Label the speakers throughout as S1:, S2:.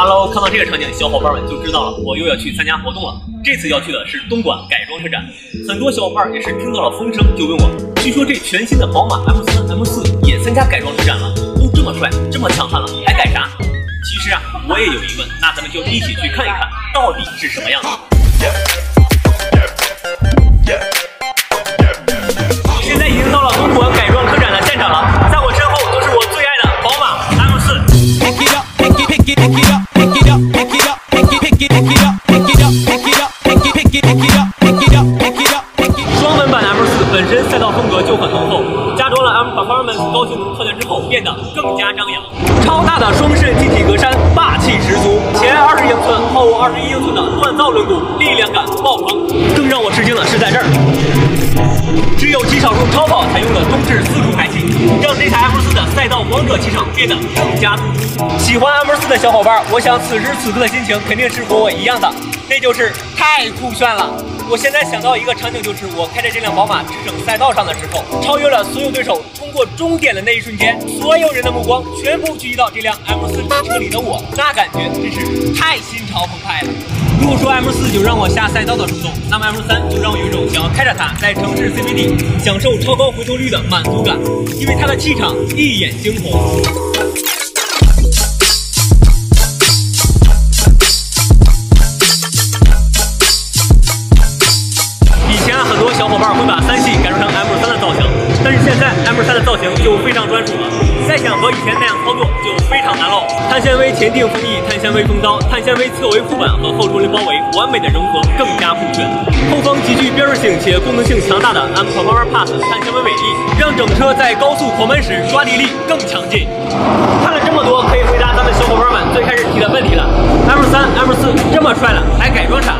S1: Hello， 看到这个场景，小伙伴们就知道了，我又要去参加活动了。这次要去的是东莞改装车展，很多小伙伴也是听到了风声就问我，据说这全新的宝马 M3、M4 也参加改装车展了，都这么帅，这么强悍了，还改啥？其实啊，我也有疑问，那咱们就一起去看一看，到底是什么样的。现在已经到了东莞改装车展的现场了，在我身后都是我最爱的宝马 M4。双门版 M4 本身赛道风格就很浓厚，加装了 M Performance 高性能套件之后，变得更加张扬。超大的双肾进气格栅，霸气十足，前20英寸、后21英寸的锻造轮毂，力量感爆棚。更让我吃惊的是在这儿，只有极少数超跑采用了东至4出排气，让这台 M4 的赛道王者气场变得更加突出。喜欢 M4 的小伙伴，我想此时此刻的心情肯定是和我一样的，那就是太酷炫了。我现在想到一个场景，就是我开着这辆宝马驰骋赛道上的时候，超越了所有对手，通过终点的那一瞬间，所有人的目光全部聚集到这辆 M4 车里的我，那感觉真是太心潮澎湃了。如果说 M4 就让我下赛道的冲动，那么 M3 就让我有一种想要开着它在城市 CBD 享受超高回头率的满足感，因为它的气场一眼惊红。小伙伴会把3系改装成 M3 的造型，但是现在 M3 的造型就非常专属了，再想和以前那样操作就非常难喽。碳纤维前定风翼、碳纤维风刀、碳纤维侧围护板和后车轮包围完美的融合，更加酷炫。后方极具标志性且功能性强大的 M Performance Pass 碳纤维尾翼，让整车在高速狂奔时抓地力更强劲。看了这么多，可以回答咱们小伙伴们最开始提的问题了。M3、M4 这么帅了，还改装啥？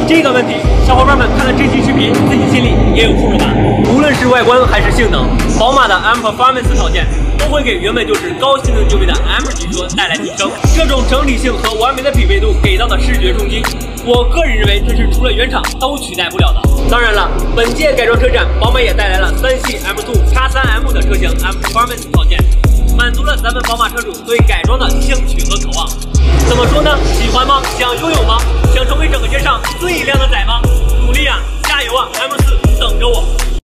S1: 这个问题，小伙伴们看了这期视频，自己心里也有数了吧？无论是外观还是性能，宝马的 M Performance 套件都会给原本就是高性能级别的 M 级车带来提升。这种整体性和完美的匹配度给到的视觉冲击，我个人认为这是除了原厂都取代不了的。当然了，本届改装车展，宝马也带来了3系 M2 X3M 的车型 M Performance 套件，满足了咱们宝马车主对改装的兴趣和渴望。怎么说呢？喜欢吗？想拥有吗？想成为整个街上最靓的仔吗？努力啊，加油啊 ！M4 等着我。